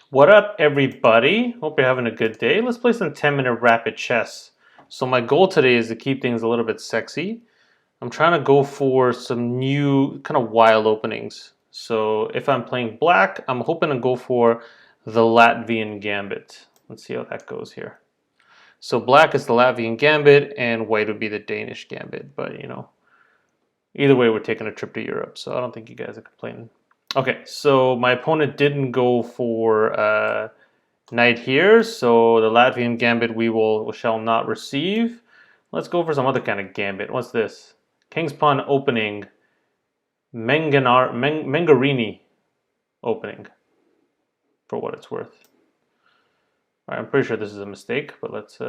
What up, everybody? Hope you're having a good day. Let's play some 10-minute rapid chess. So my goal today is to keep things a little bit sexy. I'm trying to go for some new kind of wild openings. So if I'm playing black, I'm hoping to go for the Latvian Gambit. Let's see how that goes here. So black is the Latvian Gambit and white would be the Danish Gambit. But either way, we're taking a trip to Europe. So I don't think you guys are complaining. Okay, so my opponent didn't go for knight here, so the Latvian gambit we shall not receive. Let's go for some other kind of gambit. What's this? King's pawn opening, Mengarini opening, for what it's worth. All right, I'm pretty sure this is a mistake, but let's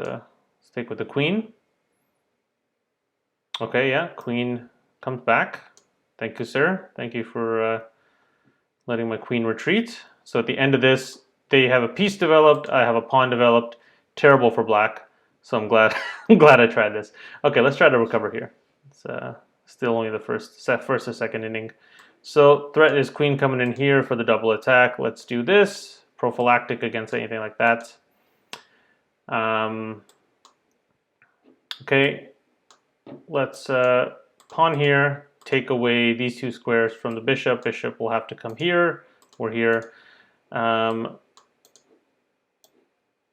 stick with the queen. Okay, yeah, queen comes back. Thank you, sir. Thank you for letting my queen retreat. So at the end of this, they have a piece developed. I have a pawn developed. Terrible for black. So I'm glad I'm glad I tried this. Okay, let's try to recover here. It's still only the first or second inning. So threat is queen coming in here for the double attack. Let's do this. Prophylactic against anything like that. Okay, let's pawn here. Take away these two squares from the bishop. Bishop will have to come here. We're here.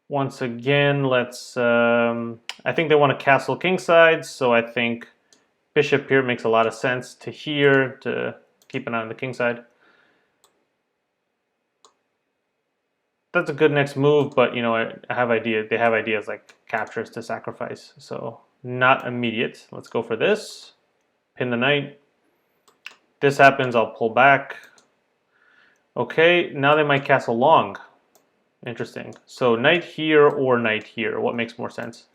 Once again, let's. I think they want to castle kingside, so I think bishop here makes a lot of sense to here to keep an eye on the kingside. That's a good next move, but I have ideas. They have ideas like captures to sacrifice, so not immediate. Let's go for this. Pin the knight. This happens, I'll pull back. Okay, now they might castle long. Interesting. So knight here or knight here. What makes more sense?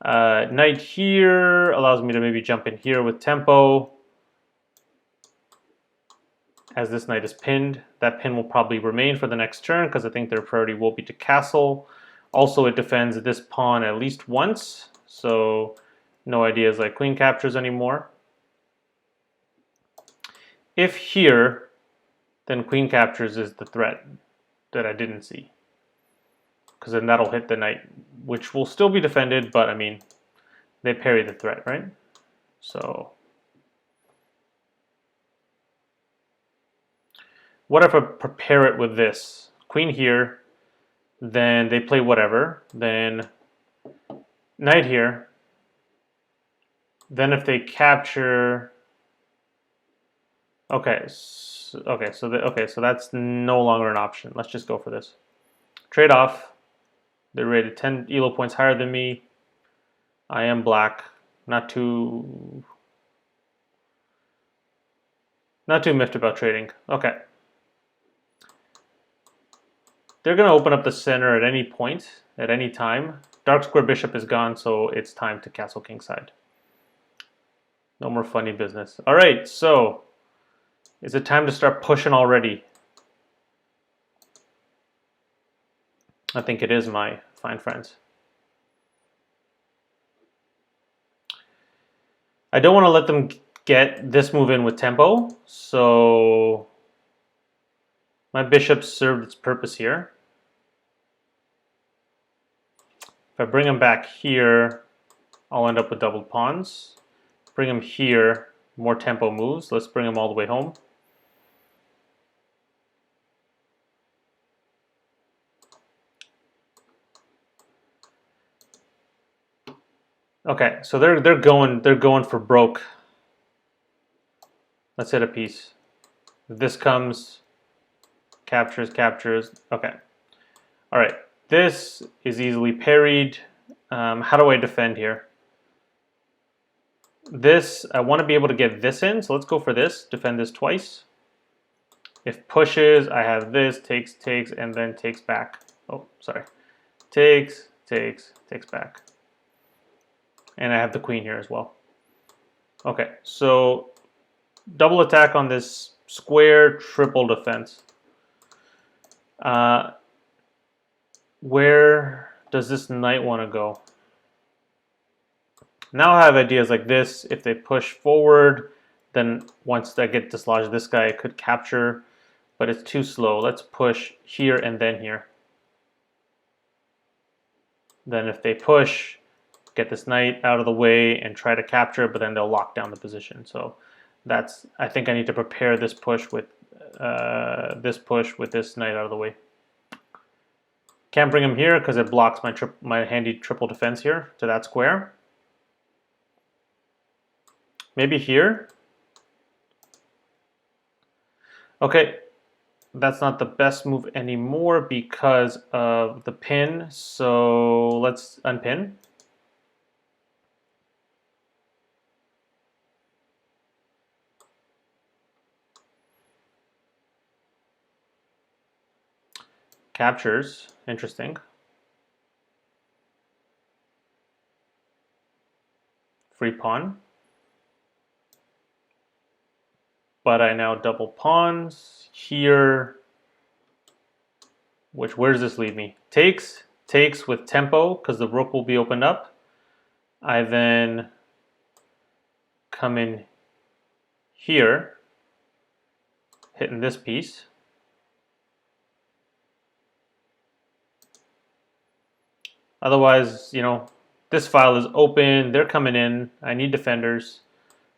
Knight here allows me to maybe jump in here with tempo. As this knight is pinned, that pin will probably remain for the next turn because I think their priority will be to castle. Also, it defends this pawn at least once, so no ideas like queen captures anymore. If here, then queen captures is the threat that I didn't see. Because then that'll hit the knight, which will still be defended, but I mean, they parry the threat, right? So, what if I prepare it with this? Queen here, then they play whatever, then knight here, then if they capture, okay, so that's no longer an option. Let's just go for this. Trade off. They're rated 10 elo points higher than me. I am black. Not too miffed about trading. Okay. They're going to open up the center at any point, at any time. Dark square bishop is gone, so it's time to castle kingside. No more funny business. All right, so is it time to start pushing already? I think it is, my fine friends. I don't want to let them get this move in with tempo, so my bishop served its purpose here. If I bring him back here, I'll end up with doubled pawns. Bring him here, more tempo moves. Let's bring him all the way home. Okay, so they're going for broke. Let's hit a piece. If this comes, captures. Okay. All right. This is easily parried. How do I defend here? This, I want to be able to get this in, so let's go for this. Defend this twice. If pushes, I have this, takes, and then takes back. Oh, sorry. Takes back. And I have the queen here as well. Okay, so double attack on this square, triple defense. Where does this knight want to go? Now I have ideas like this. If they push forward, then once I get dislodged, this guy could capture. but it's too slow. Let's push here and then here. Then if they push, get this knight out of the way and try to capture, but then they'll lock down the position. So that's, I think I need to prepare this push with this knight out of the way. Can't bring him here because it blocks my handy triple defense here to that square. Maybe here. Okay, that's not the best move anymore because of the pin. So let's unpin. Captures, interesting. Free pawn. But I now double pawns here. Which, where does this leave me? Takes with tempo because the rook will be opened up. I then come in here, hitting this piece. Otherwise, you know, this file is open. They're coming in. I need defenders.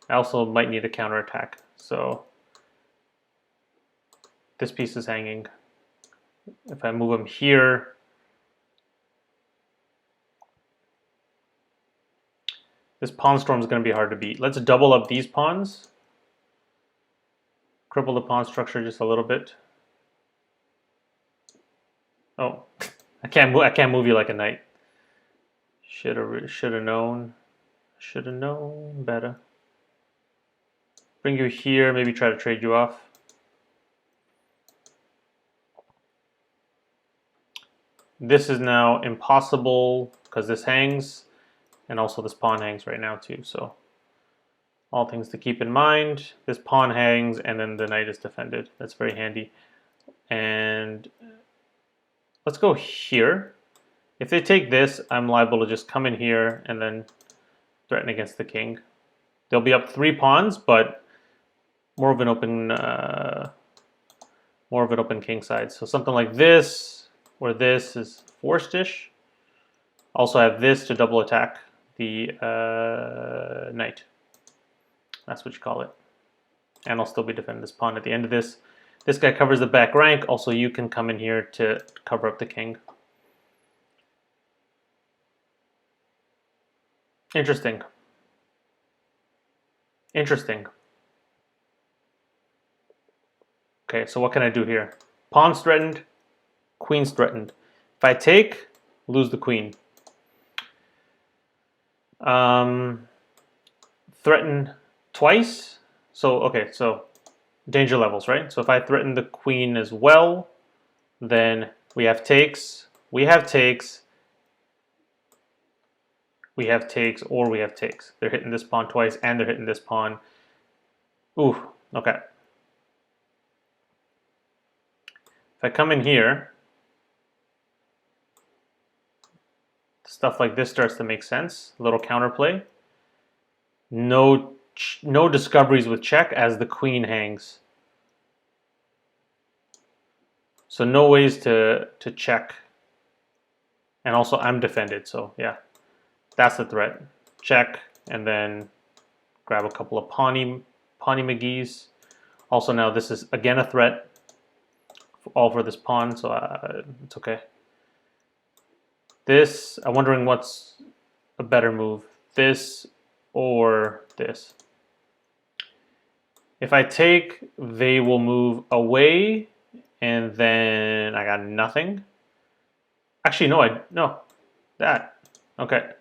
I also might need a counterattack. So this piece is hanging. If I move him here, this pawn storm is going to be hard to beat. Let's double up these pawns. Cripple the pawn structure just a little bit. Oh, I can't move you like a knight. Should have known. Should have known better. Bring you here, maybe try to trade you off. This is now impossible because this hangs, and also this pawn hangs right now too. So all things to keep in mind. This pawn hangs, and then the knight is defended. That's very handy. And let's go here. If they take this, I'm liable to just come in here and then threaten against the king. They'll be up 3 pawns, but more of an open king side. So something like this, or this is forced-ish. Also, I have this to double attack the knight. That's what you call it. And I'll still be defending this pawn at the end of this. This guy covers the back rank. Also, you can come in here to cover up the king. Interesting. Interesting. Okay, so what can I do here? Pawn's threatened, queen's threatened. If I take, lose the queen. Threaten twice. So, okay, so danger levels, right? So if I threaten the queen as well, then we have takes, we have takes, we have takes, or we have takes. They're hitting this pawn twice, and they're hitting this pawn. Ooh, okay. If I come in here, stuff like this starts to make sense. A little counterplay. No discoveries with check as the queen hangs. So no ways to check. And also I'm defended, so yeah. That's the threat. Check, and then grab a couple of Pawnee McGee's. Also now this is again a threat. All for this pawn, so it's okay. This, I'm wondering what's a better move. This or this. If I take, they will move away, and then I got nothing. Actually, no, that. Okay.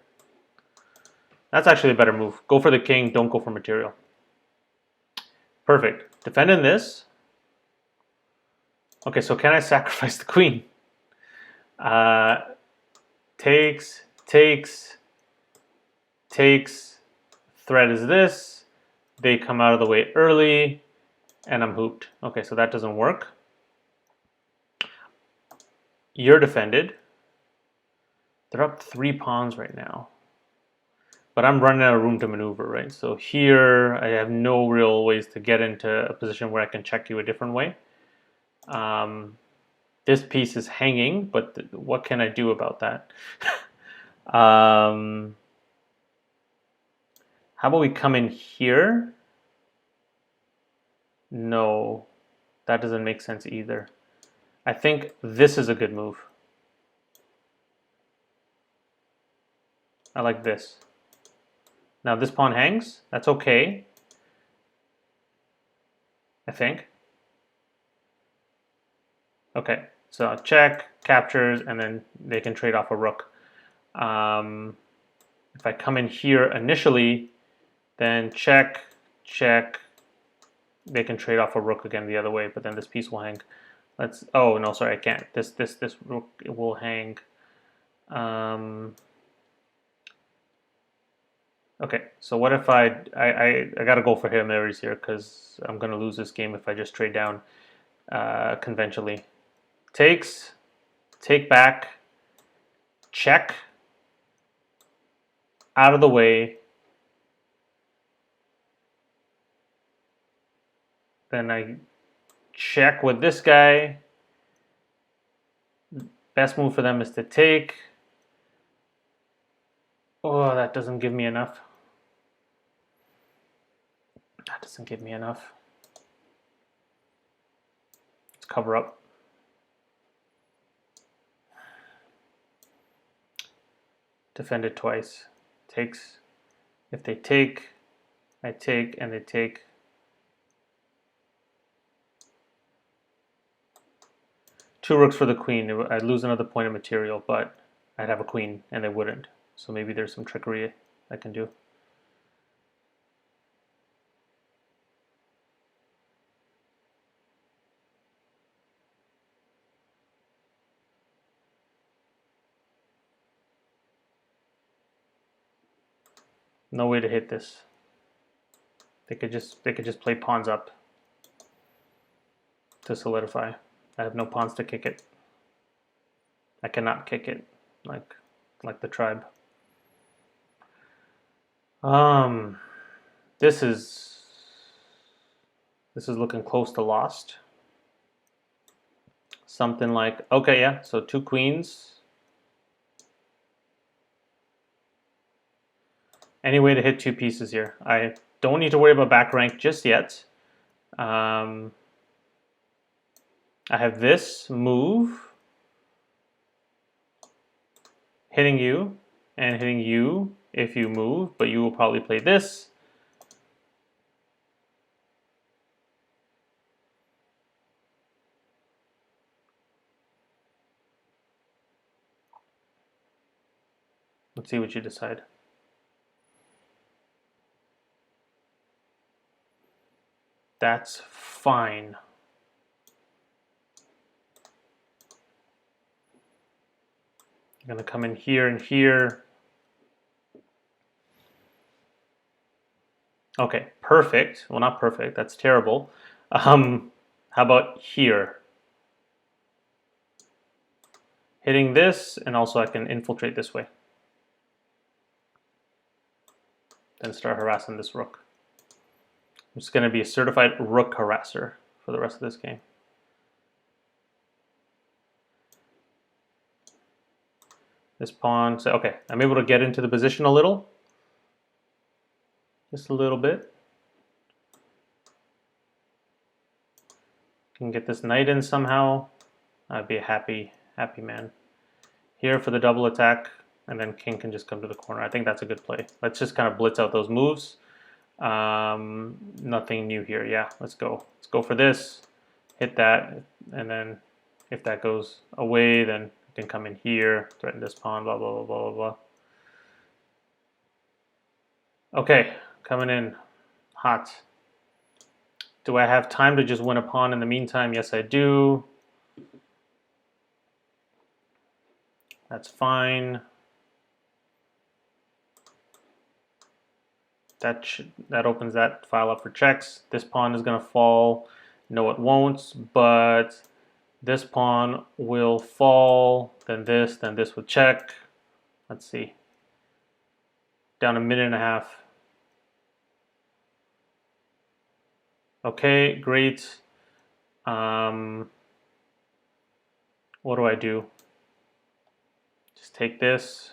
That's actually a better move. Go for the king, don't go for material. Perfect. Defending this. Okay, so can I sacrifice the queen? Takes. Threat is this. They come out of the way early, and I'm hooped. Okay, so that doesn't work. You're defended. They're up 3 pawns right now. But I'm running out of room to maneuver, right? So here, I have no real ways to get into a position where I can check you a different way. This piece is hanging, but what can I do about that? How about we come in here? No, that doesn't make sense either. I think this is a good move. I like this. Now this pawn hangs. That's okay, I think. Okay, so check, captures, and then they can trade off a rook. If I come in here initially, then check, check. They can trade off a rook again the other way, but then this piece will hang. Let's. Oh no, sorry, I can't. This rook will hang. Okay, so what if I gotta go for Hail Marys here because I'm gonna lose this game if I just trade down conventionally. Takes, take back, check, out of the way. Then I check with this guy. Best move for them is to take. Oh, that doesn't give me enough. That doesn't give me enough. Let's cover up. Defend it twice. Takes. If they take, I take, and they take. Two rooks for the queen. I'd lose another point of material, but I'd have a queen, and they wouldn't. So maybe there's some trickery I can do. No way to hit this. They could just play pawns up to solidify. I have no pawns to kick it. I cannot kick it like the tribe. This is looking close to lost. Something like, okay, yeah, so two queens. Any way to hit two pieces here. I don't need to worry about back rank just yet. I have this move hitting you and hitting you if you move, but you will probably play this. Let's see what you decide. That's fine. I'm going to come in here and here. Okay, perfect. Well, not perfect. That's terrible. How about here? Hitting this, and also I can infiltrate this way. Then start harassing this rook. I'm just going to be a certified rook harasser for the rest of this game. This pawn, so okay, I'm able to get into the position a little. Just a little bit. Can get this knight in somehow. I'd be a happy man. Here for the double attack, and then king can just come to the corner. I think that's a good play. Let's just kind of blitz out those moves. Nothing new here. Yeah, let's go. Let's go for this. Hit that, and then if that goes away, then you can come in here, threaten this pawn, blah, blah, blah, blah, blah. Okay, coming in hot. Do I have time to just win a pawn in the meantime? Yes, I do. That's fine. That opens that file up for checks. This pawn is going to fall. No, it won't, but this pawn will fall, then this would check. Let's see. Down a minute and a half. Okay, great. What do I do? Just take this.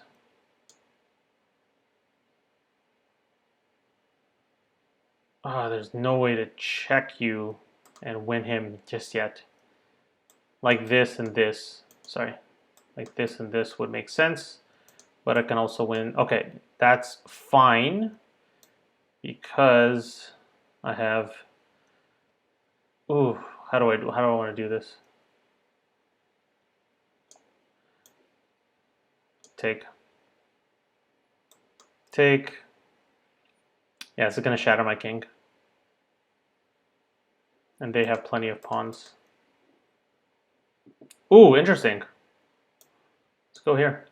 Ah, there's no way to check you and win him just yet. Like this and this. Sorry. Like this and this would make sense. But I can also win. Okay, that's fine. Because I have... Ooh, how do I want to do this? Take. Yeah, this is going to shatter my king. And they have plenty of pawns. Ooh, interesting. Let's go here.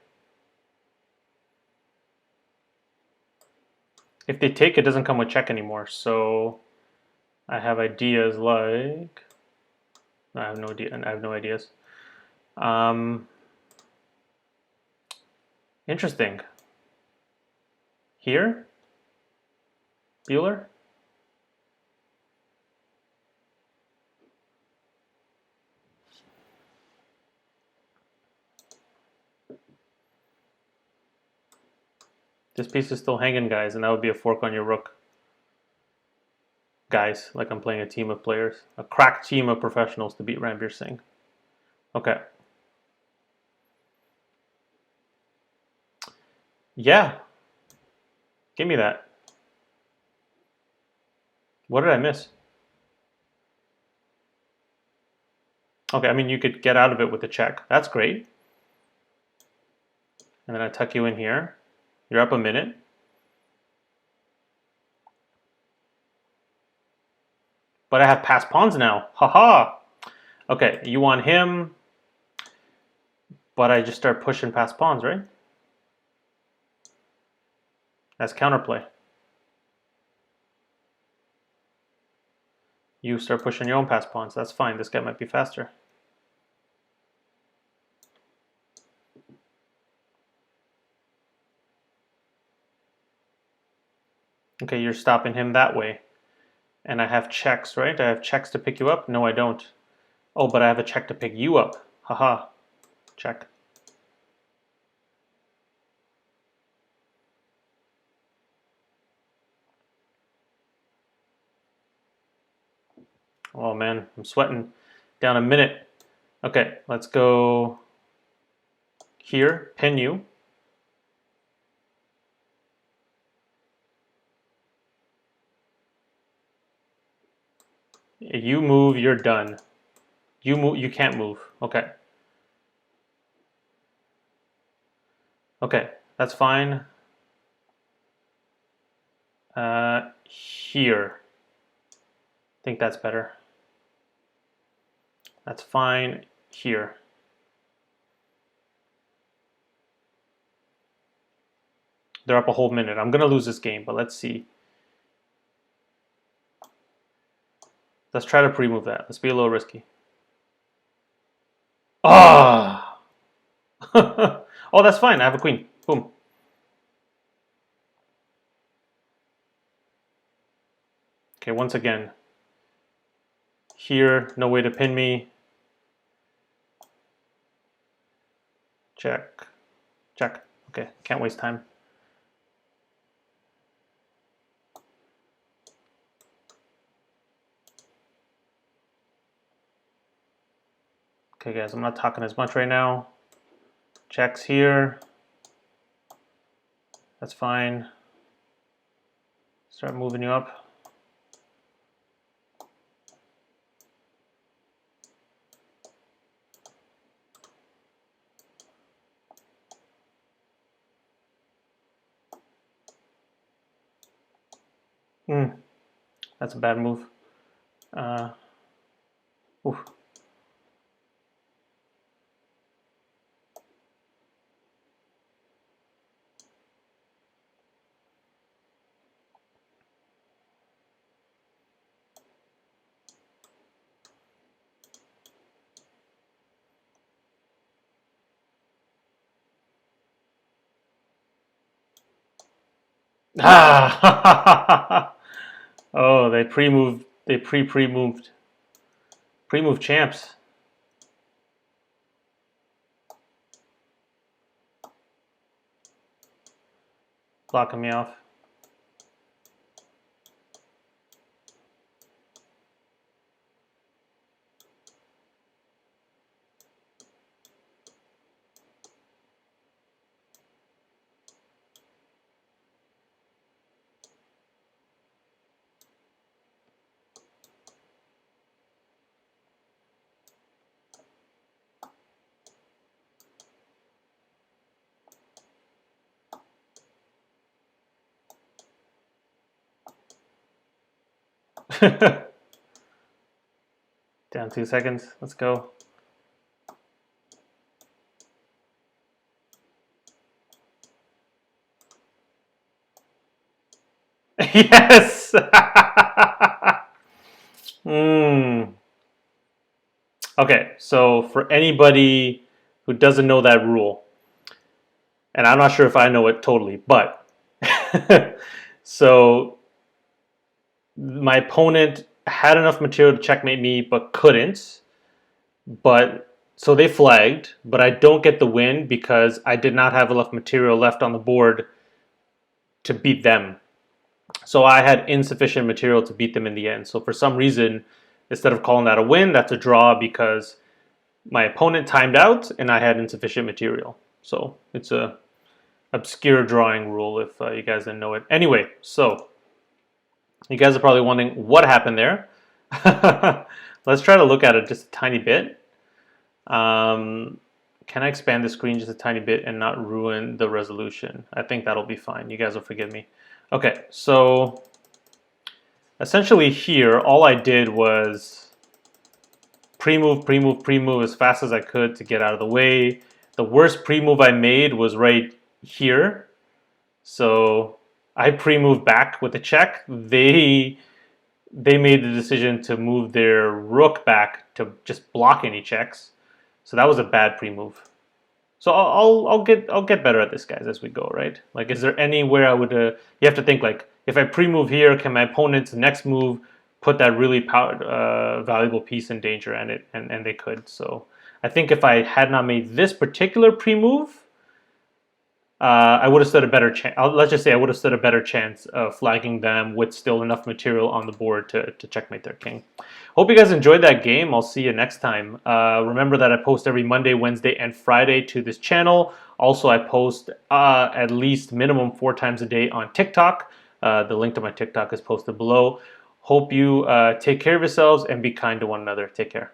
If they take, it doesn't come with check anymore. So I have ideas like... I have no idea. I have no ideas. Interesting. Here? Bueller? This piece is still hanging, guys, and that would be a fork on your rook. Guys, like I'm playing a team of players. A crack team of professionals to beat Ranbir Singh. Okay. Yeah. Give me that. What did I miss? Okay, I mean, you could get out of it with a check. That's great. And then I tuck you in here. You're up a minute. But I have passed pawns now. Haha. Okay, you want him. But I just start pushing past pawns, right? That's counterplay. You start pushing your own past pawns. That's fine. This guy might be faster. Okay, you're stopping him that way. And I have checks, right? I have checks to pick you up? No, I don't. Oh, but I have a check to pick you up. Haha. Check. Oh man, I'm sweating. Down a minute. Okay, let's go here. Pin you. You move, you're done. You move, you can't move. Okay. Okay, that's fine. Here. I think that's better. That's fine. Here. They're up a whole minute. I'm gonna lose this game, but let's see. Let's try to pre-move that. Let's be a little risky. Ah! Oh, that's fine. I have a queen. Boom. Okay, once again. Here, no way to pin me. Check. Check. Okay, can't waste time. Okay, guys, I'm not talking as much right now. Checks here. That's fine. Start moving you up. That's a bad move. Oof. Ah! Oh, they pre-moved. They pre-moved. Pre-move champs. blocking me off. Down 2 seconds. Let's go. Yes. Okay, so for anybody who doesn't know that rule, and I'm not sure if I know it totally, but so my opponent had enough material to checkmate me, but couldn't. But so they flagged, but I don't get the win because I did not have enough material left on the board to beat them. So I had insufficient material to beat them in the end. So for some reason, instead of calling that a win, that's a draw because my opponent timed out and I had insufficient material. So it's a obscure drawing rule if you guys didn't know it. Anyway, so you guys are probably wondering what happened there. Let's try to look at it just a tiny bit. Can I expand the screen just a tiny bit and not ruin the resolution? I think that'll be fine. You guys will forgive me. Okay, so essentially here, all I did was pre-move, pre-move, pre-move as fast as I could to get out of the way. The worst pre-move I made was right here. So I pre-moved back with the check. They made the decision to move their rook back to just block any checks. So that was a bad pre-move. So I'll get better at this, guys, as we go, right? Like, is there anywhere I would? You have to think like, if I pre-move here, can my opponent's next move put that really valuable piece in danger? And they could. So I think if I had not made this particular pre-move, I would have stood a better chance. Let's just say I would have stood a better chance of flagging them with still enough material on the board to checkmate their king. Hope you guys enjoyed that game. I'll see you next time. Remember that I post every Monday, Wednesday, and Friday to this channel. Also, I post at least minimum 4 times a day on TikTok. The link to my TikTok is posted below. Hope you take care of yourselves and be kind to one another. Take care.